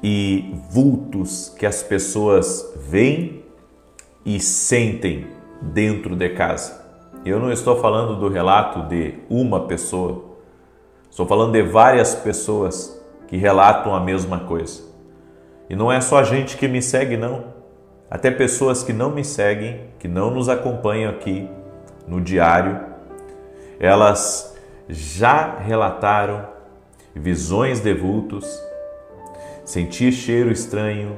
e vultos que as pessoas veem e sentem dentro de casa. Eu não estou falando do relato de uma pessoa, estou falando de várias pessoas que relatam a mesma coisa. E não é só gente que me segue, não. Até pessoas que não me seguem, que não nos acompanham aqui no diário, elas já relataram visões de vultos, sentir cheiro estranho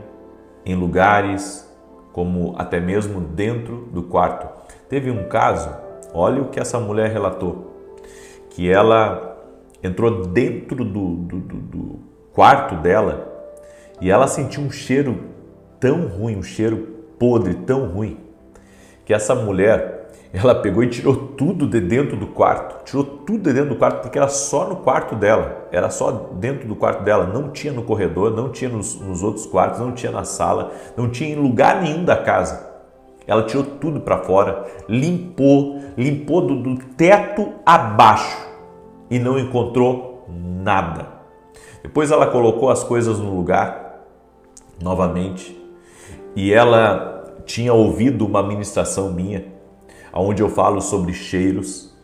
em lugares, como até mesmo dentro do quarto. Teve um caso, olha o que essa mulher relatou, que ela entrou dentro do quarto dela e ela sentiu um cheiro tão ruim, um cheiro podre, tão ruim, que essa mulher, ela pegou e tirou tudo de dentro do quarto, porque era só no quarto dela, era só dentro do quarto dela, não tinha no corredor, não tinha nos outros quartos, não tinha na sala, não tinha em lugar nenhum da casa. Ela tirou tudo para fora, limpou do teto abaixo e não encontrou nada. Depois ela colocou as coisas no lugar novamente e ela tinha ouvido uma ministração minha, onde eu falo sobre cheiros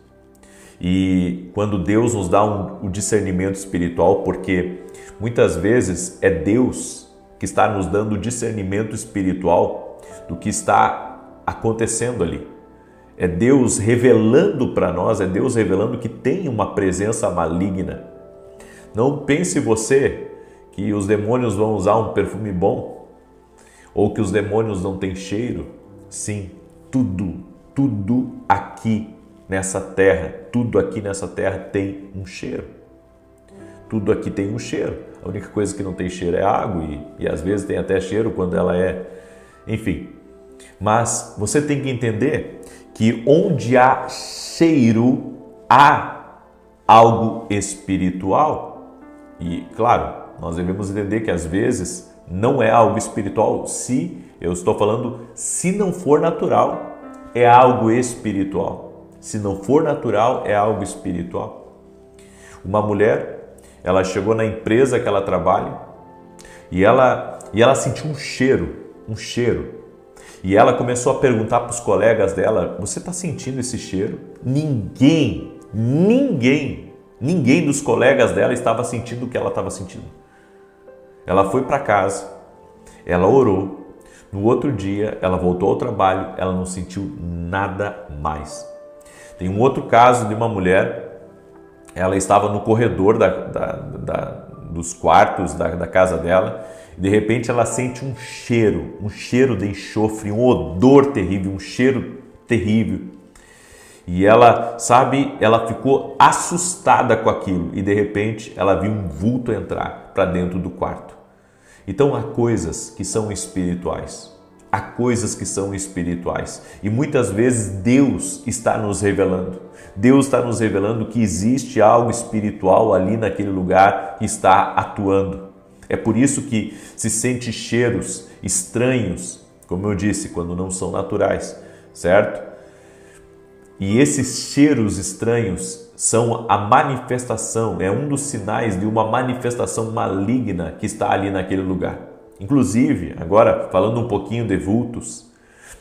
e quando Deus nos dá o discernimento espiritual, porque muitas vezes é Deus que está nos dando o discernimento espiritual do que está acontecendo ali. É Deus revelando para nós, é Deus revelando que tem uma presença maligna. Não pense você que os demônios vão usar um perfume bom ou que os demônios não têm cheiro. Sim, tudo aqui nessa terra tem um cheiro. Tudo aqui tem um cheiro. A única coisa que não tem cheiro é água e às vezes tem até cheiro quando ela é... Enfim. Mas você tem que entender que onde há cheiro, há algo espiritual. E, claro, nós devemos entender que às vezes não é algo espiritual. Eu estou falando, se não for natural, é algo espiritual. Se não for natural, é algo espiritual. Uma mulher, ela chegou na empresa que ela trabalha e ela sentiu um cheiro. E ela começou a perguntar para os colegas dela, você está sentindo esse cheiro? Ninguém dos colegas dela estava sentindo o que ela estava sentindo. Ela foi para casa, ela orou, no outro dia ela voltou ao trabalho, ela não sentiu nada mais. Tem um outro caso de uma mulher, ela estava no corredor dos quartos da casa dela, e de repente ela sente um cheiro de enxofre, um odor terrível, um cheiro terrível. E ela ficou assustada com aquilo e de repente ela viu um vulto entrar para dentro do quarto. Então há coisas que são espirituais. E muitas vezes Deus está nos revelando. Deus está nos revelando que existe algo espiritual ali naquele lugar que está atuando. É por isso que se sente cheiros estranhos, como eu disse, quando não são naturais, certo? E esses cheiros estranhos são a manifestação, é um dos sinais de uma manifestação maligna que está ali naquele lugar. Inclusive, agora falando um pouquinho de vultos,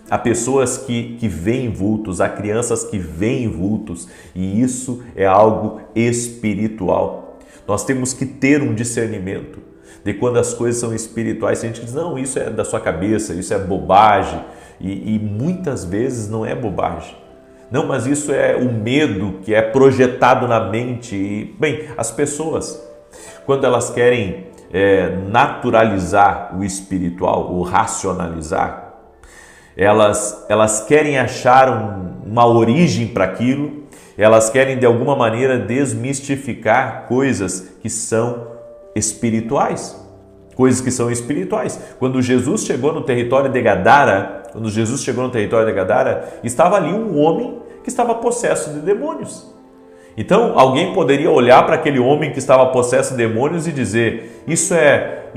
há pessoas que veem vultos, há crianças que veem vultos e isso é algo espiritual. Nós temos que ter um discernimento de quando as coisas são espirituais. Se a gente diz, não, isso é da sua cabeça, isso é bobagem e muitas vezes não é bobagem. Não, mas isso é o medo que é projetado na mente. E, bem, as pessoas, quando elas querem naturalizar o espiritual ou racionalizar, elas querem achar uma origem para aquilo, elas querem de alguma maneira desmistificar coisas que são espirituais. Quando Jesus chegou no território de Gadara, estava ali um homem que estava possesso de demônios. Então, alguém poderia olhar para aquele homem que estava possesso de demônios e dizer, isso é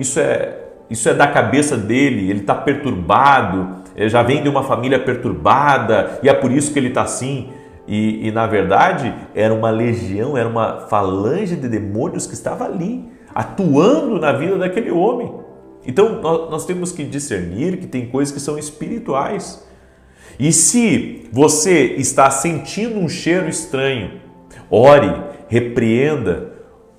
da cabeça dele, ele está perturbado, já vem de uma família perturbada e é por isso que ele está assim. E na verdade, era uma legião, era uma falange de demônios que estava ali, atuando na vida daquele homem. Então nós temos que discernir que tem coisas que são espirituais. E se você está sentindo um cheiro estranho, ore, repreenda,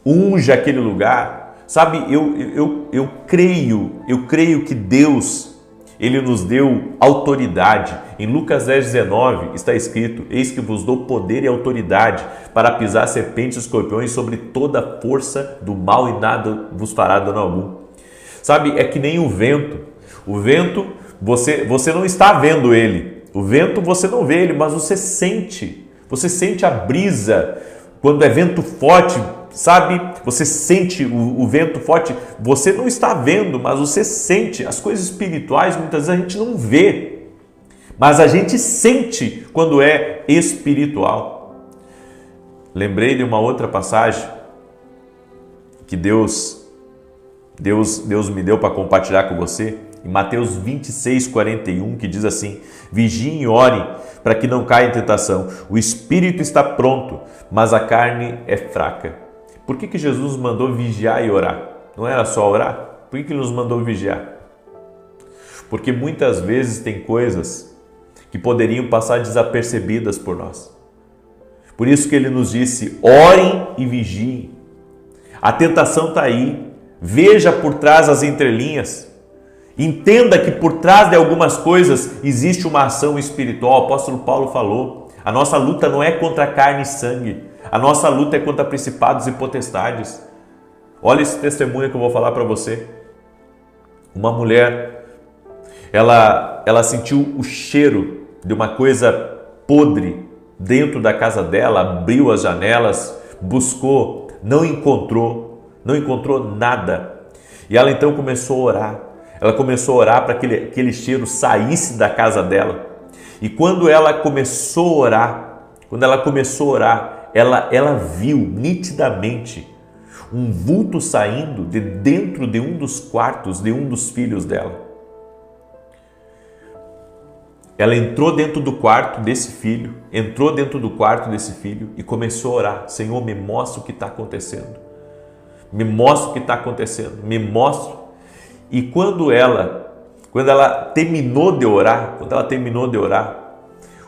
unja aquele lugar. Sabe, eu creio que Deus, Ele nos deu autoridade. Em Lucas 10,19 está escrito: eis que vos dou poder e autoridade para pisar serpentes e escorpiões sobre toda a força do mal e nada vos fará dano algum. Sabe, é que nem o vento. O vento, você não está vendo ele. O vento você não vê ele, mas você sente. Você sente a brisa. Quando é vento forte, sabe? Você sente o vento forte. Você não está vendo, mas você sente. As coisas espirituais muitas vezes a gente não vê, mas a gente sente quando é espiritual. Lembrei de uma outra passagem que Deus me deu para compartilhar com você. Em Mateus 26:41, que diz assim: vigiem e orem para que não caia em tentação. O espírito está pronto, mas a carne é fraca. Por que Jesus mandou vigiar e orar? Não era só orar? Por que Ele nos mandou vigiar? Porque muitas vezes tem coisas que poderiam passar desapercebidas por nós. Por isso que Ele nos disse: orem e vigiem. A tentação está aí. Veja por trás as entrelinhas. Entenda que por trás de algumas coisas existe uma ação espiritual. O apóstolo Paulo falou: a nossa luta não é contra carne e sangue, a nossa luta é contra principados e potestades. Olha esse testemunho que eu vou falar para você. Uma mulher, ela sentiu o cheiro de uma coisa podre dentro da casa dela, abriu as janelas, buscou, não encontrou nada. E ela então começou a orar. Ela começou a orar para que aquele cheiro saísse da casa dela. E quando ela começou a orar, ela viu nitidamente um vulto saindo de dentro de um dos quartos de um dos filhos dela. Ela entrou dentro do quarto desse filho, e começou a orar: Senhor, me mostra o que está acontecendo. Me mostra o que está acontecendo. Me mostra. E quando ela terminou de orar,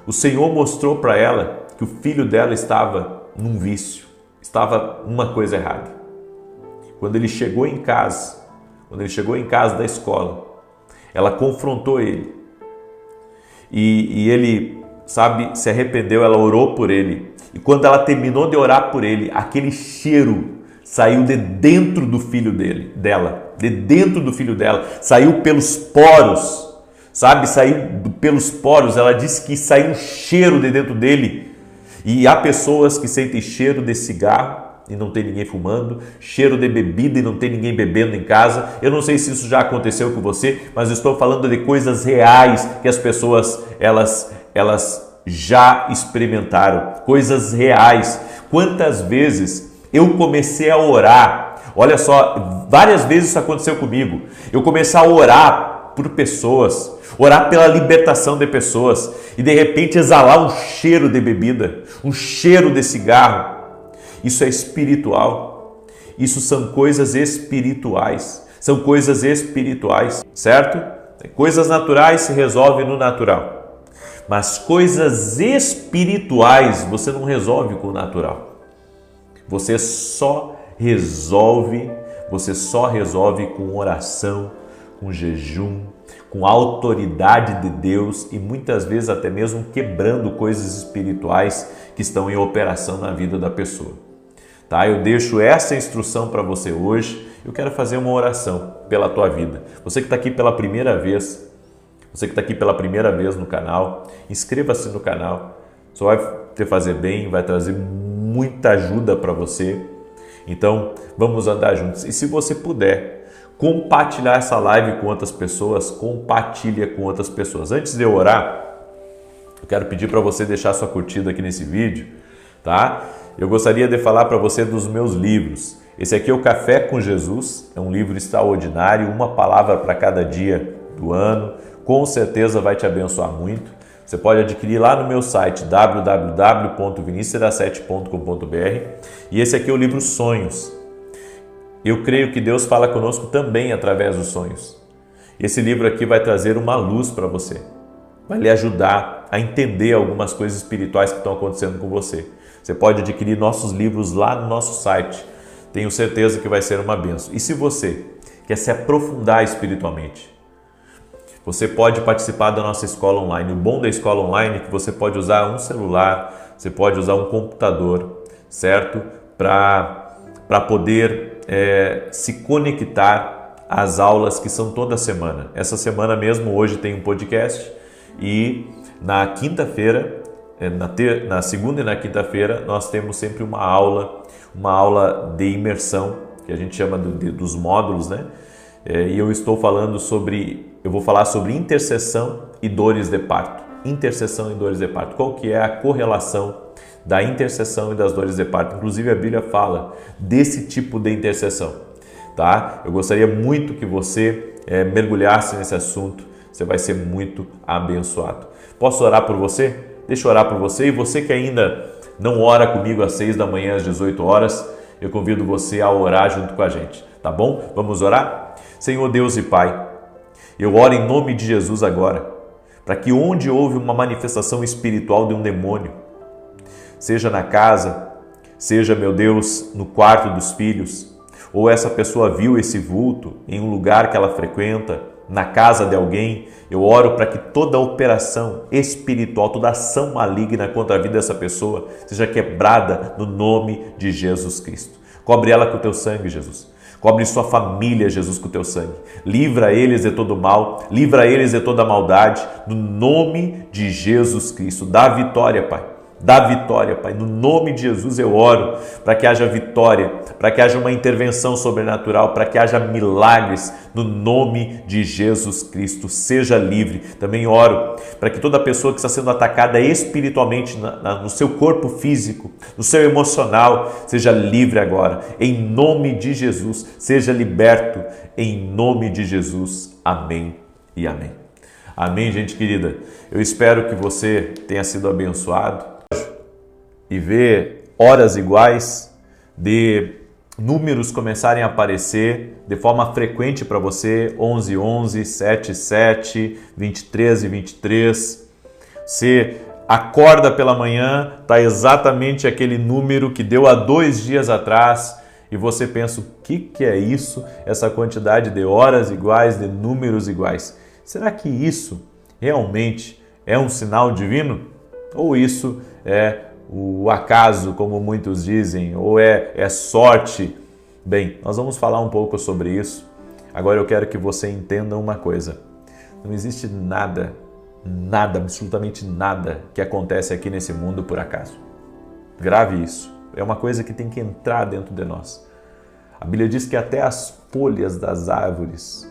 o Senhor mostrou para ela que o filho dela estava num vício, estava uma coisa errada. Quando ele chegou em casa da escola, ela confrontou ele. E ele, sabe, se arrependeu, ela orou por ele. E quando ela terminou de orar por ele, aquele cheiro saiu de dentro do filho dela, saiu pelos poros, sabe? Saiu pelos poros. Ela disse que saiu um cheiro de dentro dele. E há pessoas que sentem cheiro de cigarro e não tem ninguém fumando, cheiro de bebida e não tem ninguém bebendo em casa. Eu não sei se isso já aconteceu com você, mas eu estou falando de coisas reais que as pessoas elas já experimentaram, coisas reais. Quantas vezes eu comecei a orar, olha só, várias vezes isso aconteceu comigo. Eu comecei a orar por pessoas, orar pela libertação de pessoas e de repente exalar um cheiro de bebida, um cheiro de cigarro. Isso é espiritual. Isso são coisas espirituais. Certo? Coisas naturais se resolvem no natural. Mas coisas espirituais você não resolve com o natural. Você só resolve com oração, com jejum, com a autoridade de Deus e muitas vezes até mesmo quebrando coisas espirituais que estão em operação na vida da pessoa. Tá? Eu deixo essa instrução para você hoje. Eu quero fazer uma oração pela tua vida. Você que está aqui pela primeira vez, no canal, inscreva-se no canal. Só vai te fazer bem, vai trazer muita ajuda para você. Então, vamos andar juntos. E se você puder compartilhar essa live com outras pessoas, compartilha com outras pessoas. Antes de eu orar, eu quero pedir para você deixar sua curtida aqui nesse vídeo, tá? Eu gostaria de falar para você dos meus livros. Esse aqui é o Café com Jesus, é um livro extraordinário, uma palavra para cada dia do ano. Com certeza vai te abençoar muito. Você pode adquirir lá no meu site www.vinicius17.com.br. E esse aqui é o livro Sonhos. Eu creio que Deus fala conosco também através dos sonhos. Esse livro aqui vai trazer uma luz para você. Vai lhe ajudar a entender algumas coisas espirituais que estão acontecendo com você. Você pode adquirir nossos livros lá no nosso site. Tenho certeza que vai ser uma bênção. E se você quer se aprofundar espiritualmente, você pode participar da nossa escola online. O bom da escola online é que você pode usar um celular, você pode usar um computador, certo? Para poder se conectar às aulas que são toda semana. Essa semana mesmo, hoje tem um podcast e na quinta-feira, na segunda e na quinta-feira, nós temos sempre uma aula de imersão, que a gente chama dos módulos, né? E eu vou falar sobre intercessão e dores de parto. Intercessão e dores de parto. Qual que é a correlação da intercessão e das dores de parto? Inclusive a Bíblia fala desse tipo de intercessão, tá? Eu gostaria muito que você mergulhasse nesse assunto. Você vai ser muito abençoado. Posso orar por você? Deixa eu orar por você. E você que ainda não ora comigo às 6 da manhã, às 18 horas, eu convido você a orar junto com a gente, tá bom? Vamos orar? Senhor Deus e Pai, eu oro em nome de Jesus agora, para que onde houve uma manifestação espiritual de um demônio, seja na casa, seja, meu Deus, no quarto dos filhos, ou essa pessoa viu esse vulto em um lugar que ela frequenta, na casa de alguém, eu oro para que toda operação espiritual, toda ação maligna contra a vida dessa pessoa seja quebrada no nome de Jesus Cristo. Cobre ela com o teu sangue, Jesus. Cobre sua família, Jesus, com o teu sangue. Livra eles de todo mal, livra eles de toda maldade, no nome de Jesus Cristo. Dá vitória, Pai. Dá vitória, Pai. No nome de Jesus eu oro para que haja vitória, para que haja uma intervenção sobrenatural, para que haja milagres no nome de Jesus Cristo. Seja livre. Também oro para que toda pessoa que está sendo atacada espiritualmente no seu corpo físico, no seu emocional, seja livre agora. Em nome de Jesus, seja liberto. Em nome de Jesus. Amém e amém. Amém, gente querida. Eu espero que você tenha sido abençoado e ver horas iguais de números começarem a aparecer de forma frequente para você, 11, 11, 7, 7, 23 e 23. Você acorda pela manhã, está exatamente aquele número que deu há 2 dias atrás e você pensa, o que é isso? Essa quantidade de horas iguais, de números iguais. Será que isso realmente é um sinal divino? Ou isso é o acaso, como muitos dizem, ou é sorte? Bem, nós vamos falar um pouco sobre isso. Agora eu quero que você entenda uma coisa. Não existe nada, absolutamente nada que acontece aqui nesse mundo por acaso. Grave isso. É uma coisa que tem que entrar dentro de nós. A Bíblia diz que até as folhas das árvores,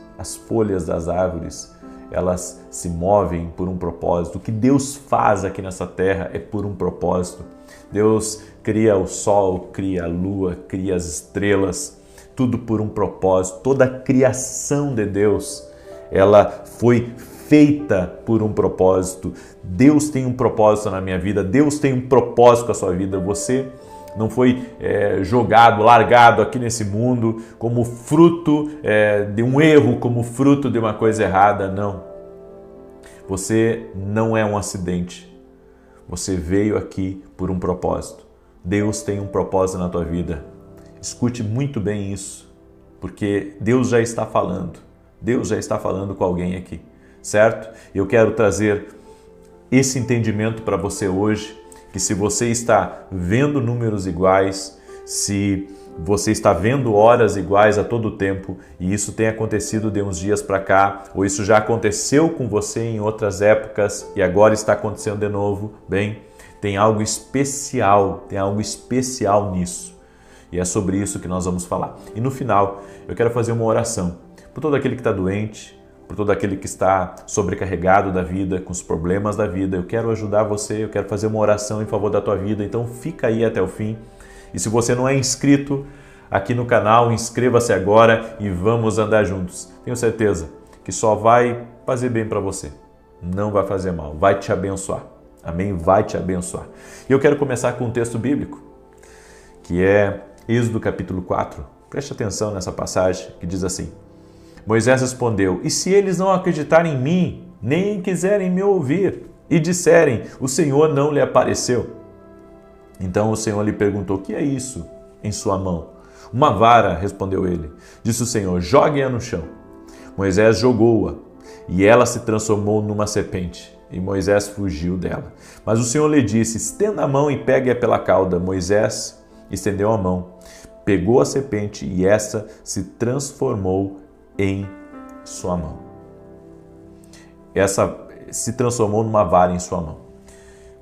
elas se movem por um propósito. O que Deus faz aqui nessa terra é por um propósito. Deus cria o sol, cria a lua, cria as estrelas, tudo por um propósito. Toda a criação de Deus, ela foi feita por um propósito. Deus tem um propósito na minha vida, Deus tem um propósito com a sua vida. Você não foi jogado, largado aqui nesse mundo como fruto de um erro, como fruto de uma coisa errada, não. Você não é um acidente. Você veio aqui por um propósito. Deus tem um propósito na tua vida. Escute muito bem isso, porque Deus já está falando. Deus já está falando com alguém aqui, certo? Eu quero trazer esse entendimento para você hoje, que se você está vendo números iguais, se você está vendo horas iguais a todo tempo, e isso tem acontecido de uns dias para cá, ou isso já aconteceu com você em outras épocas e agora está acontecendo de novo, bem, tem algo especial nisso. E é sobre isso que nós vamos falar. E no final, eu quero fazer uma oração por todo aquele que está doente, por todo aquele que está sobrecarregado da vida, com os problemas da vida. Eu quero ajudar você, eu quero fazer uma oração em favor da tua vida, então fica aí até o fim. E se você não é inscrito aqui no canal, inscreva-se agora e vamos andar juntos. Tenho certeza que só vai fazer bem para você, não vai fazer mal, vai te abençoar. Amém? Vai te abençoar. E eu quero começar com um texto bíblico, que é Êxodo capítulo 4, Preste atenção nessa passagem que diz assim: Moisés respondeu: E se eles não acreditarem em mim, nem quiserem me ouvir, e disserem: O Senhor não lhe apareceu? Então o Senhor lhe perguntou: O que é isso em sua mão? Uma vara, respondeu ele. Disse o Senhor: Jogue-a no chão. Moisés jogou-a, e ela se transformou numa serpente, e Moisés fugiu dela. Mas o Senhor lhe disse: Estenda a mão e pegue-a pela cauda. Moisés estendeu a mão, pegou a serpente, e essa se transformou em sua mão. Essa se transformou numa vara em sua mão.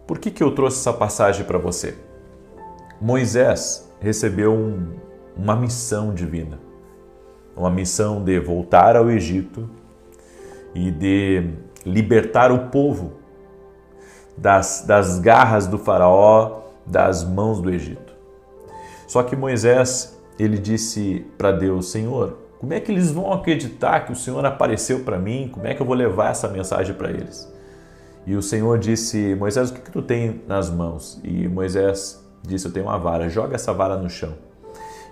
Por que eu trouxe essa passagem para você? Moisés recebeu uma missão divina. Uma missão de voltar ao Egito e de libertar o povo das garras do faraó, das mãos do Egito. Só que Moisés, ele disse para Deus: Senhor, como é que eles vão acreditar que o Senhor apareceu para mim? Como é que eu vou levar essa mensagem para eles? E o Senhor disse: Moisés, o que tu tem nas mãos? E Moisés disse: eu tenho uma vara, joga essa vara no chão.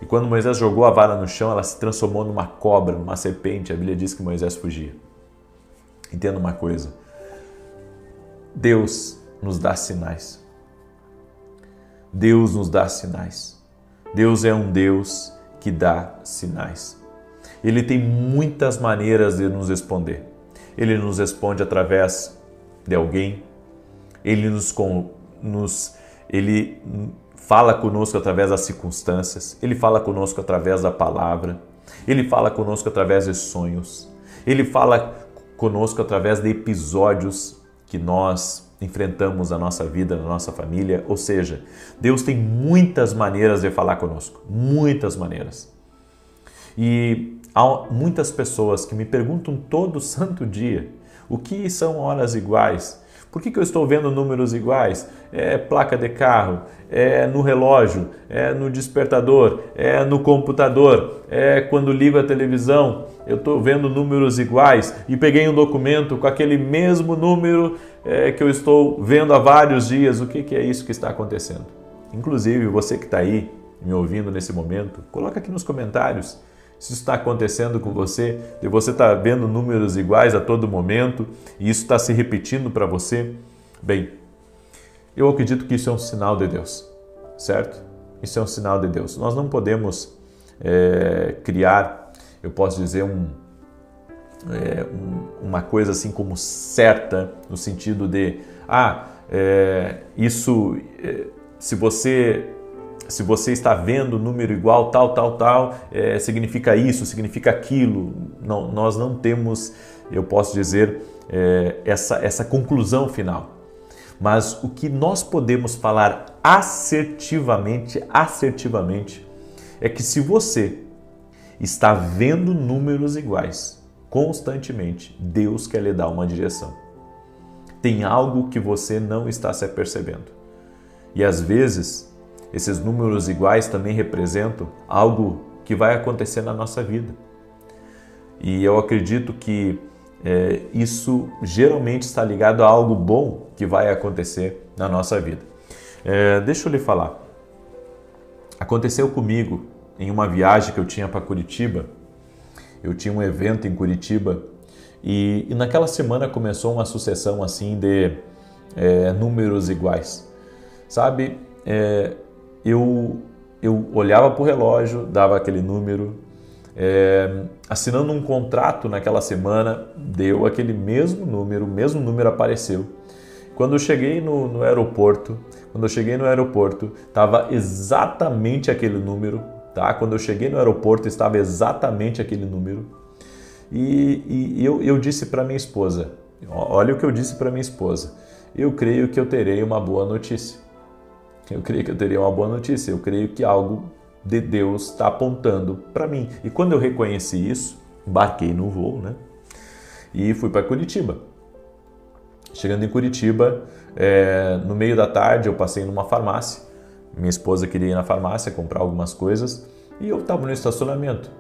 E quando Moisés jogou a vara no chão, ela se transformou numa cobra, numa serpente. A Bíblia diz que Moisés fugia. Entenda uma coisa: Deus nos dá sinais. Deus nos dá sinais. Deus é um Deus que dá sinais. Ele tem muitas maneiras de nos responder. Ele nos responde através de alguém. Ele fala conosco através das circunstâncias. Ele fala conosco através da palavra. Ele fala conosco através de sonhos. Ele fala conosco através de episódios que nós enfrentamos na nossa vida, na nossa família. Ou seja, Deus tem muitas maneiras de falar conosco. Muitas maneiras. E há muitas pessoas que me perguntam todo santo dia: o que são horas iguais? Por que eu estou vendo números iguais? É placa de carro, é no relógio, é no despertador, é no computador, é quando ligo a televisão, eu estou vendo números iguais e peguei um documento com aquele mesmo número que eu estou vendo há vários dias. O que é isso que está acontecendo? Inclusive, você que está aí me ouvindo nesse momento, coloca aqui nos comentários se isso está acontecendo com você, e você está vendo números iguais a todo momento e isso está se repetindo para você. Bem, eu acredito que isso é um sinal de Deus, certo? Isso é um sinal de Deus. Nós não podemos criar, eu posso dizer, uma coisa assim como certa, no sentido de, se você está vendo número igual, tal, significa isso, significa aquilo. Não, nós não temos, eu posso dizer, essa conclusão final. Mas o que nós podemos falar assertivamente, é que se você está vendo números iguais constantemente, Deus quer lhe dar uma direção. Tem algo que você não está se apercebendo. E às vezes, esses números iguais também representam algo que vai acontecer na nossa vida. E eu acredito que isso geralmente está ligado a algo bom que vai acontecer na nossa vida. Deixa eu lhe falar. Aconteceu comigo em uma viagem que eu tinha para Curitiba. Eu tinha um evento em Curitiba e naquela semana começou uma sucessão assim de números iguais. Sabe, eu olhava para o relógio, dava aquele número, assinando um contrato naquela semana, deu aquele mesmo número, o mesmo número apareceu. Quando eu cheguei no aeroporto, estava exatamente aquele número, tá? Quando eu cheguei no aeroporto, estava exatamente aquele número. E eu disse para minha esposa, olha o que eu disse para minha esposa: eu creio que eu terei uma boa notícia. Eu creio que algo de Deus está apontando para mim. E quando eu reconheci isso, embarquei no voo, né? E fui para Curitiba. Chegando em Curitiba, no meio da tarde, eu passei numa farmácia. Minha esposa queria ir na farmácia comprar algumas coisas e eu estava no estacionamento.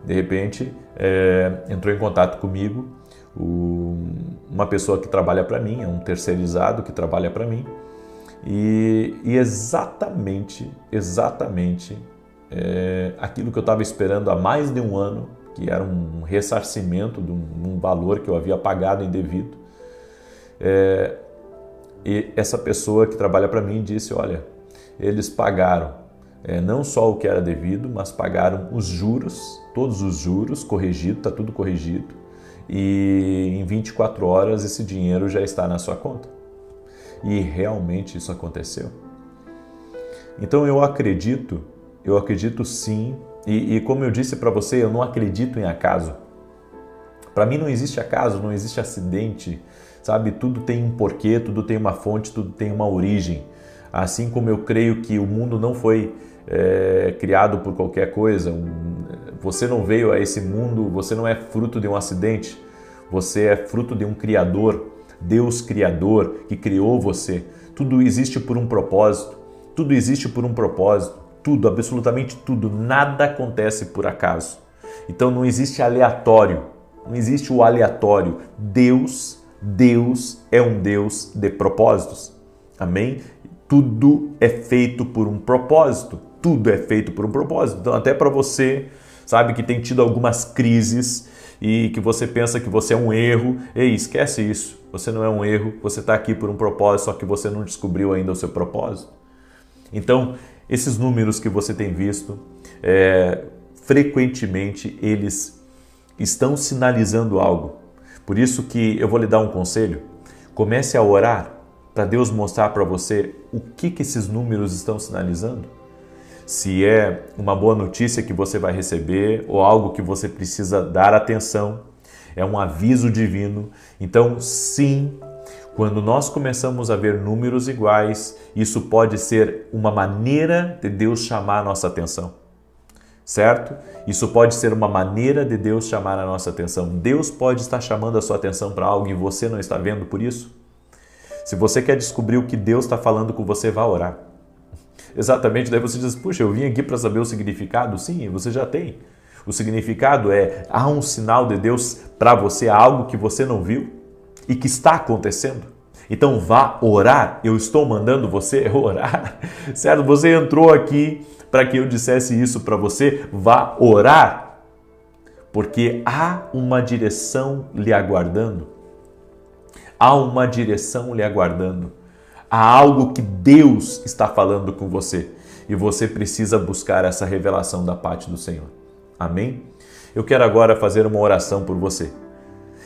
De repente, entrou em contato comigo uma pessoa que trabalha para mim, é um terceirizado que trabalha para mim. E exatamente aquilo que eu estava esperando há mais de um ano, que era um ressarcimento de um valor que eu havia pagado indevido. E essa pessoa que trabalha para mim disse, olha, eles pagaram não só o que era devido, mas pagaram os juros, todos os juros, corrigido, está tudo corrigido, e em 24 horas esse dinheiro já está na sua conta. E realmente isso aconteceu. Então eu acredito sim, e como eu disse para você, eu não acredito em acaso. Para mim não existe acaso, não existe acidente, sabe? Tudo tem um porquê, tudo tem uma fonte, tudo tem uma origem. Assim como eu creio que o mundo não foi criado por qualquer coisa, você não veio a esse mundo, você não é fruto de um acidente, você é fruto de um Criador, Deus Criador que criou você. Tudo existe por um propósito, tudo existe por um propósito, tudo, absolutamente tudo, nada acontece por acaso. Então não existe aleatório, não existe o aleatório. Deus é um Deus de propósitos, amém? Tudo é feito por um propósito, tudo é feito por um propósito. Então até para você, sabe, que tem tido algumas crises e que você pensa que você é um erro, ei, esquece isso, você não é um erro, você está aqui por um propósito, só que você não descobriu ainda o seu propósito. Então, esses números que você tem visto, frequentemente eles estão sinalizando algo. Por isso que eu vou lhe dar um conselho, comece a orar para Deus mostrar para você o que esses números estão sinalizando. Se é uma boa notícia que você vai receber ou algo que você precisa dar atenção, é um aviso divino. Então, sim, quando nós começamos a ver números iguais, isso pode ser uma maneira de Deus chamar a nossa atenção, certo? Isso pode ser uma maneira de Deus chamar a nossa atenção. Deus pode estar chamando a sua atenção para algo e você não está vendo por isso? Se você quer descobrir o que Deus está falando com você, vá orar. Exatamente, daí você diz, puxa, eu vim aqui para saber o significado. Sim, você já tem. O significado há um sinal de Deus para você, algo que você não viu e que está acontecendo. Então vá orar, eu estou mandando você orar, certo? Você entrou aqui para que eu dissesse isso para você, vá orar, porque há uma direção lhe aguardando. Há uma direção lhe aguardando. Há algo que Deus está falando com você e você precisa buscar essa revelação da parte do Senhor. Amém? Eu quero agora fazer uma oração por você.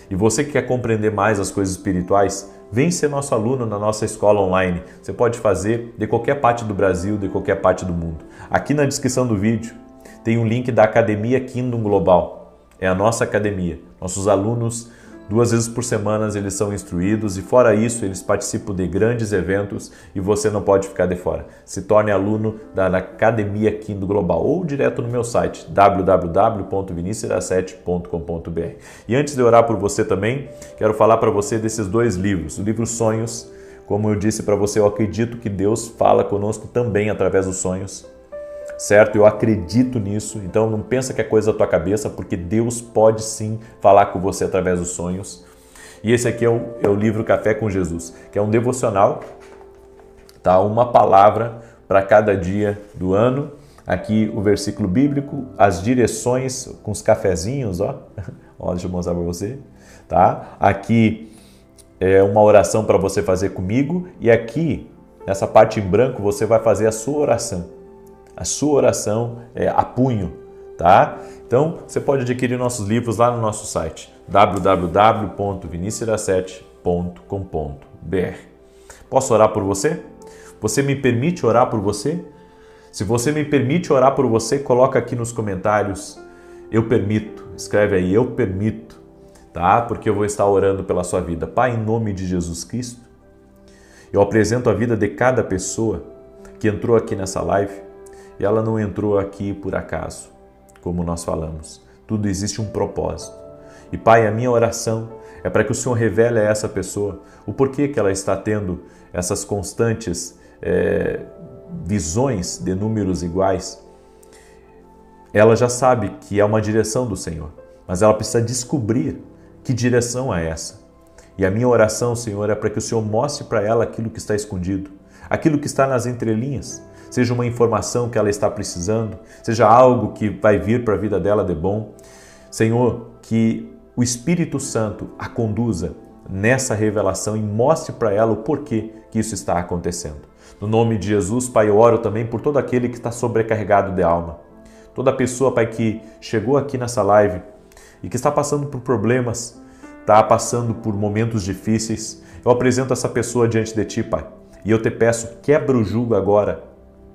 E você que quer compreender mais as coisas espirituais, vem ser nosso aluno na nossa escola online. Você pode fazer de qualquer parte do Brasil, de qualquer parte do mundo. Aqui na descrição do vídeo tem um link da Academia Kingdom Global. É a nossa academia. Nossos alunos, 2 vezes por semana, eles são instruídos e fora isso, eles participam de grandes eventos e você não pode ficar de fora. Se torne aluno da Academia Kingdom Global ou direto no meu site www.vinicius17.com.br. E antes de orar por você também, quero falar para você desses 2 livros. O livro Sonhos, como eu disse para você, eu acredito que Deus fala conosco também através dos sonhos. Certo? Eu acredito nisso, então não pensa que é coisa da tua cabeça, porque Deus pode sim falar com você através dos sonhos. E esse aqui é o livro Café com Jesus, que é um devocional, tá? Uma palavra para cada dia do ano. Aqui o versículo bíblico, as direções com os cafezinhos, ó. Ó, deixa eu mostrar para você, tá? Aqui é uma oração para você fazer comigo e aqui, nessa parte em branco, você vai fazer a sua oração. A sua oração a punho, tá? Então, você pode adquirir nossos livros lá no nosso site, www.vinicius17.com.br. Posso orar por você? Você me permite orar por você? Se você me permite orar por você, coloca aqui nos comentários, eu permito, escreve aí, eu permito, tá? Porque eu vou estar orando pela sua vida. Pai, em nome de Jesus Cristo, eu apresento a vida de cada pessoa que entrou aqui nessa live. E ela não entrou aqui por acaso, como nós falamos. Tudo existe um propósito. E Pai, a minha oração é para que o Senhor revele a essa pessoa o porquê que ela está tendo essas constantes visões de números iguais. Ela já sabe que é uma direção do Senhor, mas ela precisa descobrir que direção é essa. E a minha oração, Senhor, é para que o Senhor mostre para ela aquilo que está escondido, aquilo que está nas entrelinhas. seja uma informação que ela está precisando, seja algo que vai vir para a vida dela de bom. Senhor, que o Espírito Santo a conduza nessa revelação e mostre para ela o porquê que isso está acontecendo. No nome de Jesus, Pai, eu oro também por todo aquele que está sobrecarregado de alma. Toda pessoa, Pai, que chegou aqui nessa live e que está passando por problemas, está passando por momentos difíceis, eu apresento essa pessoa diante de Ti, Pai. E eu te peço, quebra o jugo agora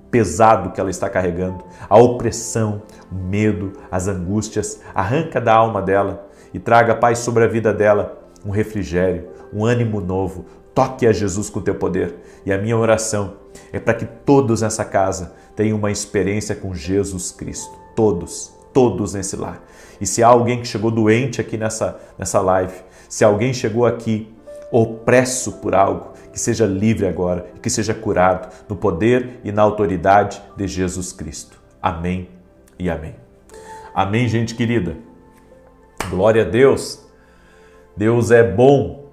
pesado que ela está carregando, a opressão, o medo, as angústias, arranca da alma dela e traga, Pai, sobre a vida dela um refrigério, um ânimo novo. Toque a Jesus com o teu poder. E a minha oração é para que todos nessa casa tenham uma experiência com Jesus Cristo. Todos nesse lar. E se há alguém que chegou doente aqui nessa live, se alguém chegou aqui opresso por algo, que seja livre agora, que seja curado no poder e na autoridade de Jesus Cristo. Amém e amém. Amém, gente querida. Glória a Deus. Deus é bom.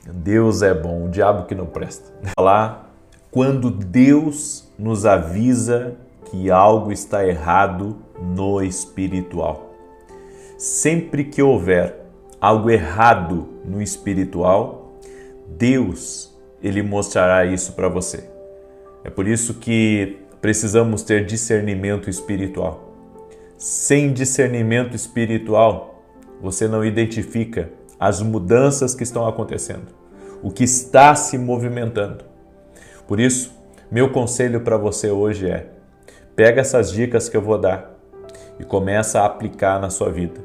Deus é bom. O diabo que não presta. Falar quando Deus nos avisa que algo está errado no espiritual. Sempre que houver algo errado no espiritual, Deus, Ele mostrará isso para você. É por isso que precisamos ter discernimento espiritual. Sem discernimento espiritual, você não identifica as mudanças que estão acontecendo, o que está se movimentando. Por isso, meu conselho para você hoje é: pega essas dicas que eu vou dar e começa a aplicar na sua vida.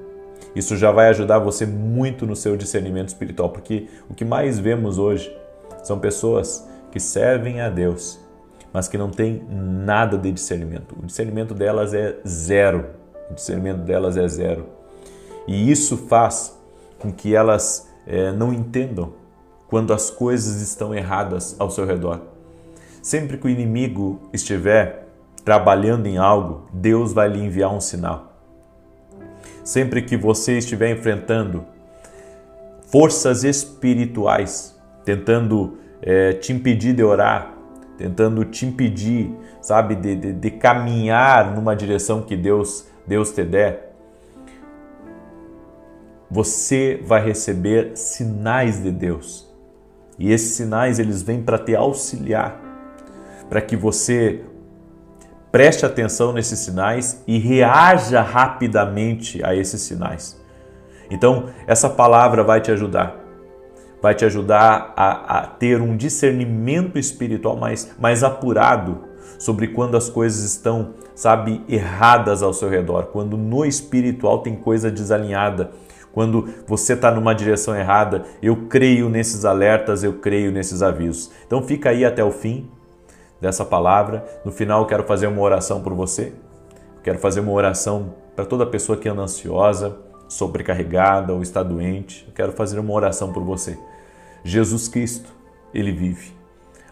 Isso já vai ajudar você muito no seu discernimento espiritual, porque o que mais vemos hoje são pessoas que servem a Deus, mas que não têm nada de discernimento. O discernimento delas é zero. O discernimento delas é zero. E isso faz com que elas não entendam quando as coisas estão erradas ao seu redor. Sempre que o inimigo estiver trabalhando em algo, Deus vai lhe enviar um sinal. Sempre que você estiver enfrentando forças espirituais, tentando te impedir de orar, tentando te impedir, sabe, de caminhar numa direção que Deus te der, você vai receber sinais de Deus. E esses sinais, eles vêm para te auxiliar, para que você preste atenção nesses sinais e reaja rapidamente a esses sinais. Então, essa palavra vai te ajudar. Vai te ajudar a ter um discernimento espiritual mais apurado sobre quando as coisas estão, sabe, erradas ao seu redor. Quando no espiritual tem coisa desalinhada. Quando você está numa direção errada. Eu creio nesses alertas, eu creio nesses avisos. Então, fica aí até o fim dessa palavra. No final eu quero fazer uma oração por você. Eu quero fazer uma oração para toda pessoa que anda ansiosa, sobrecarregada ou está doente. Eu quero fazer uma oração por você. Jesus Cristo, Ele vive.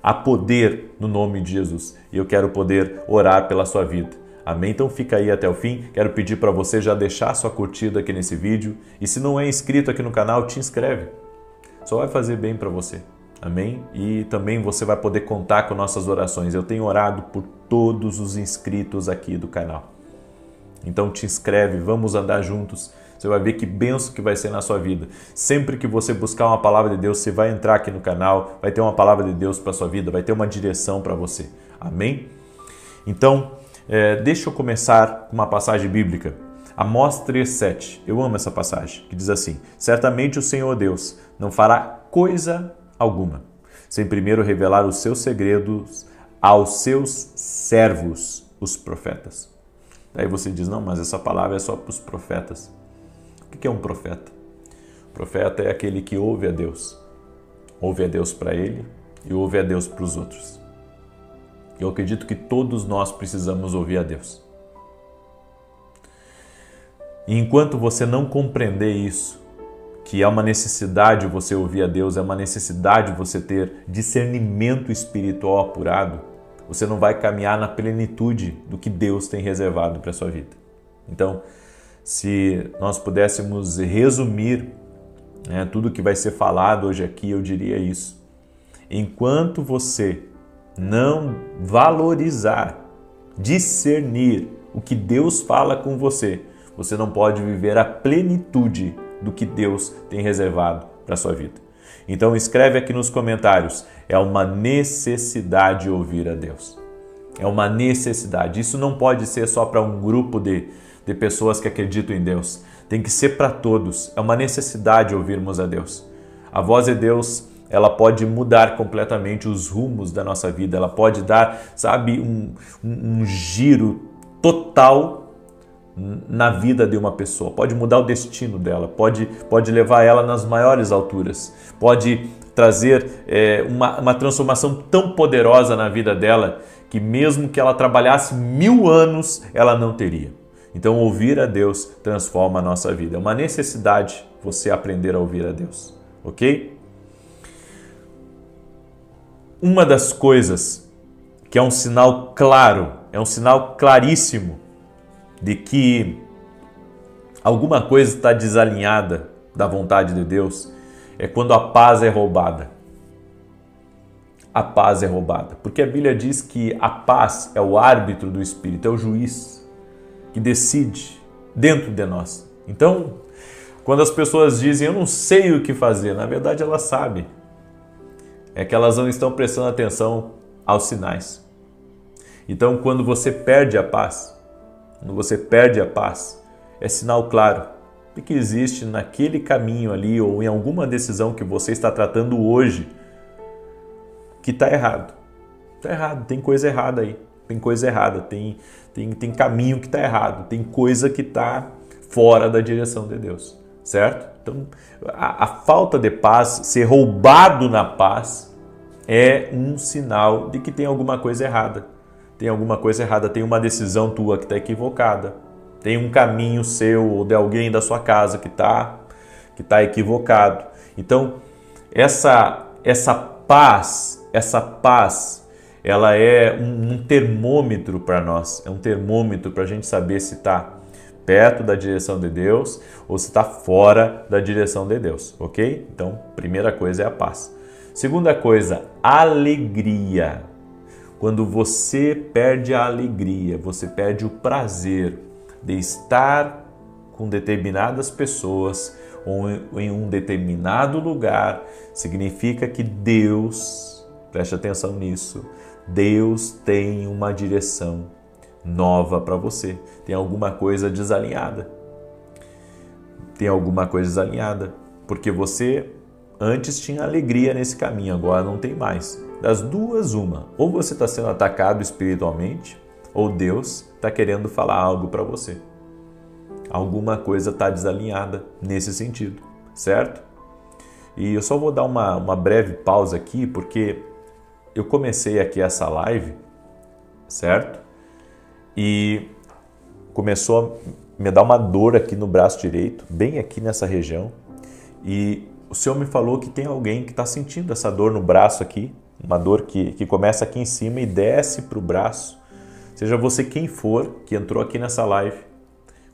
Há poder no nome de Jesus e eu quero poder orar pela sua vida. Amém? Então fica aí até o fim. Quero pedir para você já deixar sua curtida aqui nesse vídeo. E se não é inscrito aqui no canal, te inscreve. Só vai fazer bem para você. Amém? E também você vai poder contar com nossas orações. Eu tenho orado por todos os inscritos aqui do canal. Então te inscreve, vamos andar juntos. Você vai ver que bênção que vai ser na sua vida. Sempre que você buscar uma palavra de Deus, você vai entrar aqui no canal, vai ter uma palavra de Deus para a sua vida, vai ter uma direção para você. Amém? Então, deixa eu começar com uma passagem bíblica. Amós 3,7. Eu amo essa passagem, que diz assim: certamente o Senhor Deus não fará coisa alguma, sem primeiro revelar os seus segredos aos seus servos, os profetas. Daí você diz: não, mas essa palavra é só para os profetas. O que é um profeta? O profeta é aquele que ouve a Deus para ele e ouve a Deus para os outros. Eu acredito que todos nós precisamos ouvir a Deus. E enquanto você não compreender isso, que é uma necessidade você ouvir a Deus, é uma necessidade você ter discernimento espiritual apurado, você não vai caminhar na plenitude do que Deus tem reservado para a sua vida. Então, se nós pudéssemos resumir tudo que vai ser falado hoje aqui, eu diria isso. Enquanto você não valorizar discernir o que Deus fala com você, você não pode viver a plenitude do que Deus tem reservado para a sua vida. Então escreve aqui nos comentários, é uma necessidade ouvir a Deus. É uma necessidade. Isso não pode ser só para um grupo de pessoas que acreditam em Deus. Tem que ser para todos. É uma necessidade ouvirmos a Deus. A voz de Deus, ela pode mudar completamente os rumos da nossa vida. Ela pode dar, sabe, um giro total na vida de uma pessoa. Pode mudar o destino dela. Pode levar ela nas maiores alturas. Pode trazer uma transformação tão poderosa na vida dela que mesmo que ela trabalhasse 1000 anos, ela não teria. Então, ouvir a Deus transforma a nossa vida. É uma necessidade você aprender a ouvir a Deus, ok? Uma das coisas que é um sinal claro, é um sinal claríssimo de que alguma coisa está desalinhada da vontade de Deus, é quando a paz é roubada. A paz é roubada. Porque a Bíblia diz que a paz é o árbitro do Espírito, é o juiz que decide dentro de nós. Então, quando as pessoas dizem, eu não sei o que fazer, na verdade elas sabem. É que elas não estão prestando atenção aos sinais. Então, quando você perde a paz, é sinal claro de que existe naquele caminho ali ou em alguma decisão que você está tratando hoje que está errado. Está errado, tem coisa errada aí. Tem coisa errada, tem caminho que está errado, tem coisa que está fora da direção de Deus, certo? Então, a falta de paz, ser roubado na paz, é um sinal de que tem alguma coisa errada. Tem alguma coisa errada, tem uma decisão tua que está equivocada, tem um caminho seu ou de alguém da sua casa que tá equivocado. Então, essa paz, ela é um termômetro para nós, é um termômetro para a gente saber se está perto da direção de Deus ou se está fora da direção de Deus, ok? Então, primeira coisa é a paz. Segunda coisa, alegria. Quando você perde a alegria, você perde o prazer de estar com determinadas pessoas ou em um determinado lugar, significa que Deus, preste atenção nisso, Deus tem uma direção nova para você. Tem alguma coisa desalinhada. Porque você antes tinha alegria nesse caminho, agora não tem mais. Das duas, uma. Ou você está sendo atacado espiritualmente, ou Deus está querendo falar algo para você. Alguma coisa está desalinhada nesse sentido, certo? E eu só vou dar uma breve pausa aqui, porque eu comecei aqui essa live, certo? E começou a me dar uma dor aqui no braço direito, bem aqui nessa região. E o Senhor me falou que tem alguém que está sentindo essa dor no braço aqui, uma dor que começa aqui em cima e desce para o braço. Seja você quem for que entrou aqui nessa live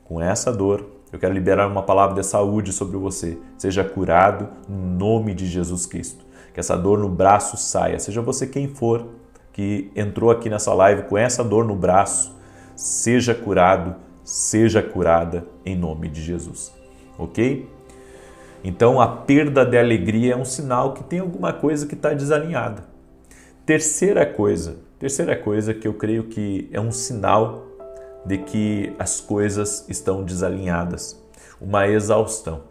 com essa dor, eu quero liberar uma palavra de saúde sobre você. Seja curado no nome de Jesus Cristo. Que essa dor no braço saia. Seja você quem for que entrou aqui nessa live com essa dor no braço, seja curado, seja curada em nome de Jesus. Ok? Então, a perda de alegria é um sinal que tem alguma coisa que está desalinhada. Terceira coisa que eu creio que é um sinal de que as coisas estão desalinhadas. Uma exaustão.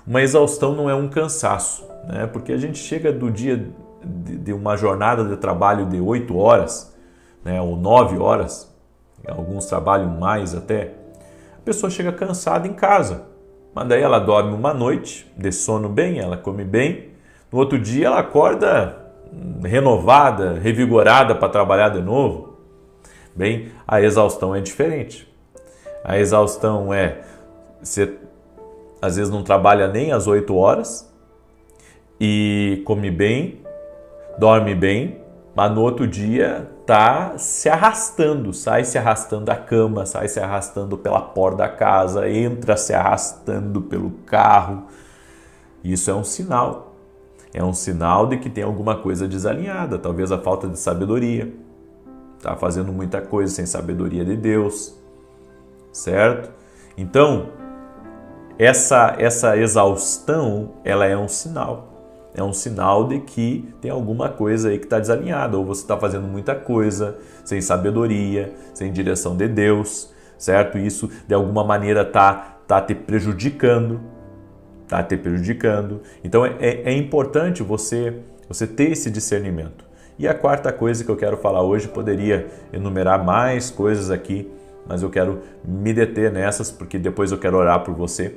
Uma exaustão não é um cansaço, né? Porque a gente chega do dia de uma jornada de trabalho de 8 horas, né? Ou 9 horas, alguns trabalham mais até, a pessoa chega cansada em casa, mas daí ela dorme uma noite, de sono bem, ela come bem, no outro dia ela acorda renovada, revigorada para trabalhar de novo. Bem, a exaustão é diferente. A exaustão é, você às vezes não trabalha nem às 8 horas e come bem, dorme bem, mas no outro dia tá se arrastando, sai se arrastando da cama, sai se arrastando pela porta da casa, entra se arrastando pelo carro. Isso é um sinal. É um sinal de que tem alguma coisa desalinhada, talvez a falta de sabedoria. está fazendo muita coisa sem sabedoria de Deus, certo? Então, essa exaustão, ela é um sinal. É um sinal de que tem alguma coisa aí que está desalinhada, ou você está fazendo muita coisa sem sabedoria, sem direção de Deus, certo? Isso de alguma maneira está te prejudicando, Então é importante você ter esse discernimento. E a quarta coisa que eu quero falar hoje, poderia enumerar mais coisas aqui, mas eu quero me deter nessas porque depois eu quero orar por você.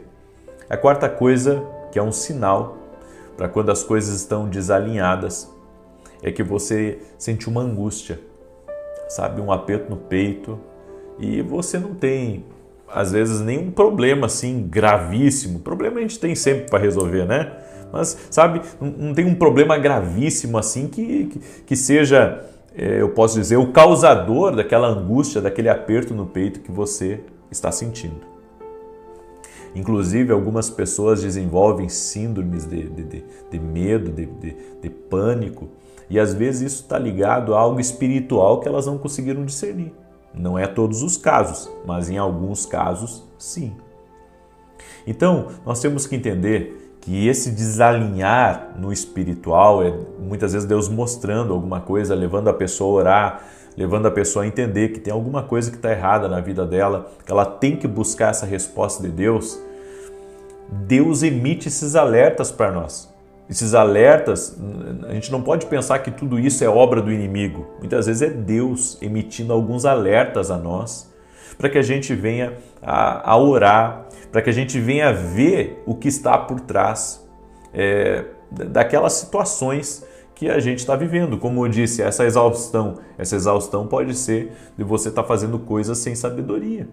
A quarta coisa, que é um sinal para quando as coisas estão desalinhadas, é que você sente uma angústia, sabe? Um aperto no peito, e você não tem, às vezes, nenhum problema assim gravíssimo. Problema a gente tem sempre para resolver, né? Mas, sabe, não tem um problema gravíssimo assim que seja, eu posso dizer, o causador daquela angústia, daquele aperto no peito que você está sentindo. Inclusive, algumas pessoas desenvolvem síndromes de medo, de pânico, e às vezes isso está ligado a algo espiritual que elas não conseguiram discernir. Não é todos os casos, mas em alguns casos, sim. Então, nós temos que entender que esse desalinhar no espiritual é muitas vezes Deus mostrando alguma coisa, levando a pessoa a orar, levando a pessoa a entender que tem alguma coisa que está errada na vida dela, que ela tem que buscar essa resposta de Deus. Deus emite esses alertas para nós. Esses alertas, a gente não pode pensar que tudo isso é obra do inimigo. Muitas vezes é Deus emitindo alguns alertas a nós, para que a gente venha a orar, para que a gente venha ver o que está por trás daquelas situações que a gente está vivendo. Como eu disse, essa exaustão pode ser de você estar fazendo coisas sem sabedoria.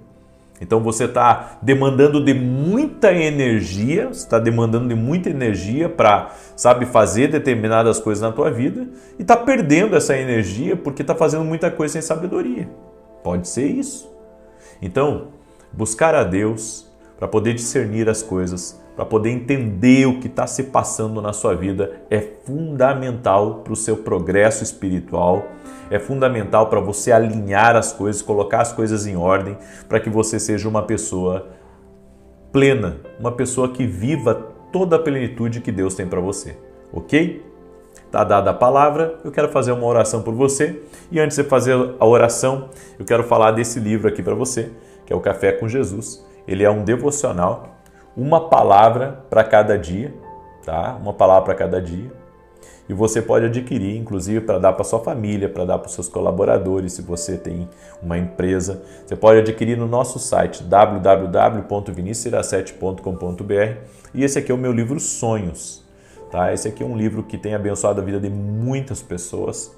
Então você está demandando de muita energia, para, sabe, fazer determinadas coisas na tua vida e está perdendo essa energia porque está fazendo muita coisa sem sabedoria. Pode ser isso. Então, buscar a Deus para poder discernir as coisas, para poder entender o que está se passando na sua vida, é fundamental para o seu progresso espiritual, é fundamental para você alinhar as coisas, colocar as coisas em ordem, para que você seja uma pessoa plena, uma pessoa que viva toda a plenitude que Deus tem para você, ok? Está dada a palavra, eu quero fazer uma oração por você, e antes de fazer a oração, eu quero falar desse livro aqui para você, que é o Café com Jesus. Ele é um devocional, uma palavra para cada dia, tá? Uma palavra para cada dia. E você pode adquirir, inclusive, para dar para sua família, para dar para os seus colaboradores, se você tem uma empresa. Você pode adquirir no nosso site www.vinicius17.com.br. E esse aqui é o meu livro Sonhos, tá? Esse aqui é um livro que tem abençoado a vida de muitas pessoas.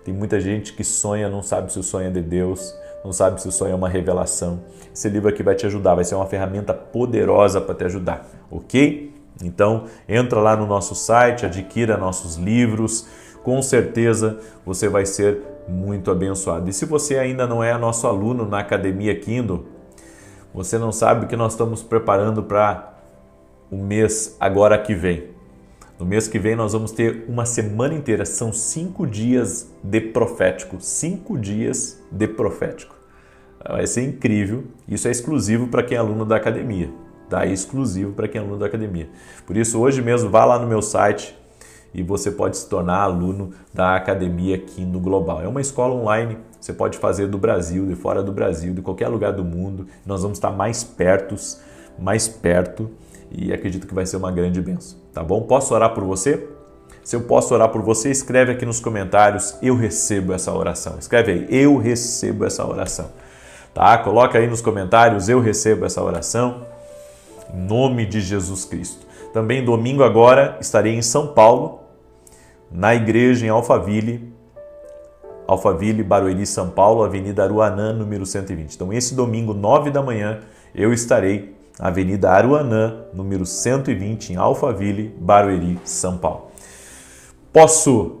Tem muita gente que sonha, não sabe se o sonho é de Deus, não sabe se o sonho é uma revelação. Esse livro aqui vai te ajudar, vai ser uma ferramenta poderosa para te ajudar, ok? Então, entra lá no nosso site, adquira nossos livros, com certeza você vai ser muito abençoado. E se você ainda não é nosso aluno na Academia Kindle, você não sabe o que nós estamos preparando para o mês agora que vem. No mês que vem nós vamos ter uma semana inteira, são 5 dias de profético, 5 dias de profético. Vai ser incrível, isso é exclusivo para quem é aluno da academia, tá? Exclusivo para quem é aluno da academia. Por isso, hoje mesmo, vá lá no meu site e você pode se tornar aluno da Academia Kindle Global. É uma escola online, você pode fazer do Brasil, de fora do Brasil, de qualquer lugar do mundo. Nós vamos estar mais perto, e acredito que vai ser uma grande bênção, tá bom? Posso orar por você? Se eu posso orar por você, escreve aqui nos comentários, eu recebo essa oração. Escreve aí, eu recebo essa oração. Tá? Coloca aí nos comentários, eu recebo essa oração, em nome de Jesus Cristo. Também domingo agora estarei em São Paulo, na igreja em Alphaville, Barueri, São Paulo, Avenida Aruanã, número 120. Então esse domingo, 9 da manhã, eu estarei na Avenida Aruanã, número 120, em Alphaville, Barueri, São Paulo. Posso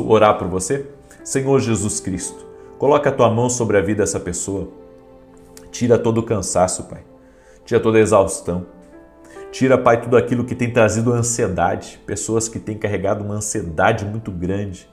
orar por você? Senhor Jesus Cristo, coloca a tua mão sobre a vida dessa pessoa. Tira todo o cansaço, Pai. Tira toda a exaustão. Tira, Pai, tudo aquilo que tem trazido ansiedade. Pessoas que têm carregado uma ansiedade muito grande.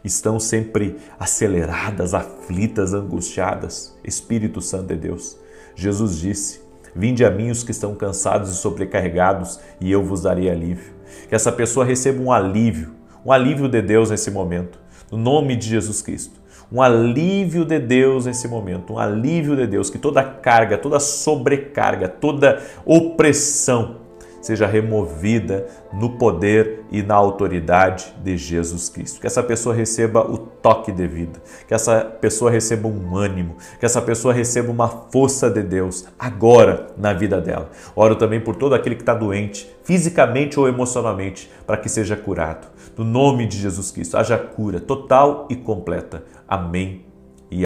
estão sempre aceleradas, aflitas, angustiadas. Espírito Santo de Deus, Jesus disse: vinde a mim os que estão cansados e sobrecarregados e eu vos darei alívio. Que essa pessoa receba um alívio de Deus nesse momento, no nome de Jesus Cristo. Um alívio de Deus nesse momento, um alívio de Deus, que toda carga, toda sobrecarga, toda opressão seja removida no poder e na autoridade de Jesus Cristo. Que essa pessoa receba o toque de vida, que essa pessoa receba um ânimo, que essa pessoa receba uma força de Deus agora na vida dela. Oro também por todo aquele que está doente, fisicamente ou emocionalmente, para que seja curado. No nome de Jesus Cristo, haja cura total e completa. Amém